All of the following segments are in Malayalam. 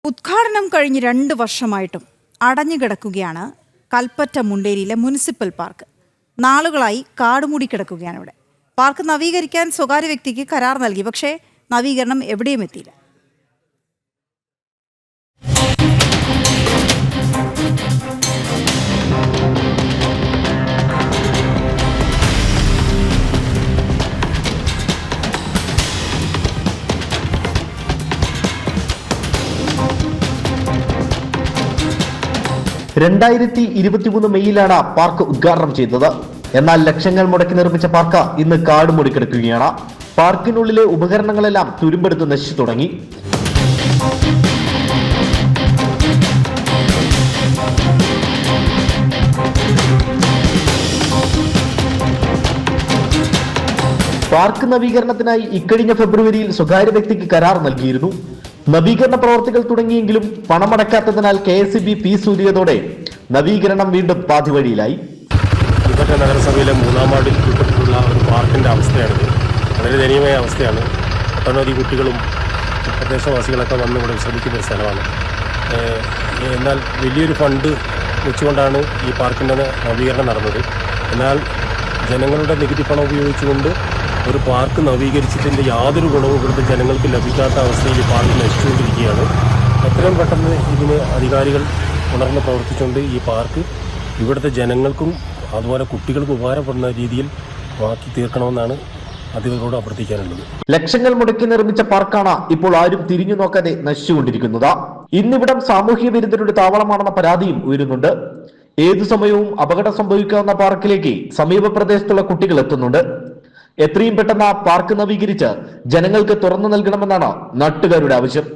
ഉദ്ഘാടനം കഴിഞ്ഞ് 2 വർഷമായിട്ടും അടഞ്ഞുകിടക്കുകയാണ് കൽപ്പറ്റ മുണ്ടേരിയിലെ മുനിസിപ്പൽ പാർക്ക്. നാളുകളായി കാടുമൂടി കിടക്കുകയാണ് ഇവിടെ. പാർക്ക് നവീകരിക്കാൻ സ്വകാര്യ വ്യക്തിക്ക് കരാർ നൽകി, പക്ഷേ നവീകരണം എവിടെയും എത്തിയില്ല. മെയ്യിലാണ് പാർക്ക് ഉദ്ഘാടനം ചെയ്തത്. എന്നാൽ ലക്ഷങ്ങൾ മുടക്കി നിർമ്മിച്ച പാർക്ക് ഇന്ന് കാട് മൂടിക്കിടക്കുകയാണ്. പാർക്കിനുള്ളിലെ ഉപകരണങ്ങളെല്ലാം തുരുമ്പെടുത്ത് നശിച്ചു തുടങ്ങി. പാർക്ക് നവീകരണത്തിനായി ഇക്കഴിഞ്ഞ ഫെബ്രുവരിയിൽ സ്വകാര്യ വ്യക്തിക്ക് കരാർ നൽകിയിരുന്നു. നവീകരണ പ്രവർത്തികൾ തുടങ്ങിയെങ്കിലും പണമടക്കാത്തതിനാൽ KSEB ഫീസ് ഊരിയതോടെ നവീകരണം വീണ്ടും പാതിവഴിയിലായി. കൽപ്പറ്റ നഗരസഭയിലെ 3-ാം വാർഡിൽ ഉൾപ്പെട്ടിട്ടുള്ള ഒരു പാർക്കിന്റെ അവസ്ഥയാണിത്. വളരെ ദയനീയമായ അവസ്ഥയാണ്. ഒട്ടനവധി കുട്ടികളും പ്രദേശവാസികളൊക്കെ വന്ന് ഇവിടെ വിശ്രമിക്കുന്ന ഒരു സ്ഥലമാണ്. എന്നാൽ വലിയൊരു ഫണ്ട് വെച്ചുകൊണ്ടാണ് ഈ പാർക്കിൻ്റെ നവീകരണം നടന്നത്. എന്നാൽ ജനങ്ങളുടെ നികുതി പണം ഉപയോഗിച്ചുകൊണ്ട് ഒരു പാർക്ക് നവീകരിച്ചിട്ടിൻ്റെ യാതൊരു ഗുണവും ഇവിടുത്തെ ജനങ്ങൾക്ക് ലഭിക്കാത്ത അവസ്ഥയിൽ ഈ പാർക്ക് നശിച്ചുകൊണ്ടിരിക്കുകയാണ്. എത്രയും പെട്ടെന്ന് ഇതിന് അധികാരികൾ ഉണർന്ന് പ്രവർത്തിച്ചുകൊണ്ട് ഈ പാർക്ക് ഇവിടുത്തെ ജനങ്ങൾക്കും അതുപോലെ കുട്ടികൾക്കും ഉപകാരപ്പെടുന്ന രീതിയിൽ മാറ്റി തീർക്കണമെന്നാണ് അധികൃതരോട് അഭ്യർത്ഥിക്കാനുള്ളത്. ലക്ഷങ്ങൾ മുടക്കി നിർമ്മിച്ച പാർക്കാണ് ഇപ്പോൾ ആരും തിരിഞ്ഞു നോക്കാതെ നശിച്ചുകൊണ്ടിരിക്കുന്നത്. ഇന്നിവിടം സാമൂഹ്യ വിരുദ്ധരുടെ താവളമാണെന്ന പരാതിയും ഉയരുന്നുണ്ട്. ഏതു സമയവും അപകടം സംഭവിക്കാവുന്ന പാർക്കിലേക്ക് സമീപ പ്രദേശത്തുള്ള കുട്ടികൾ എത്തുന്നുണ്ട്. എത്രയും പെട്ടെന്ന് പാർക്ക് നവീകരിച്ച് ജനങ്ങൾക്ക് തുറന്നു നൽകണമെന്നാണ് നാട്ടുകാരുടെ ആവശ്യം.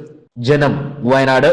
ജനം, വയനാട്.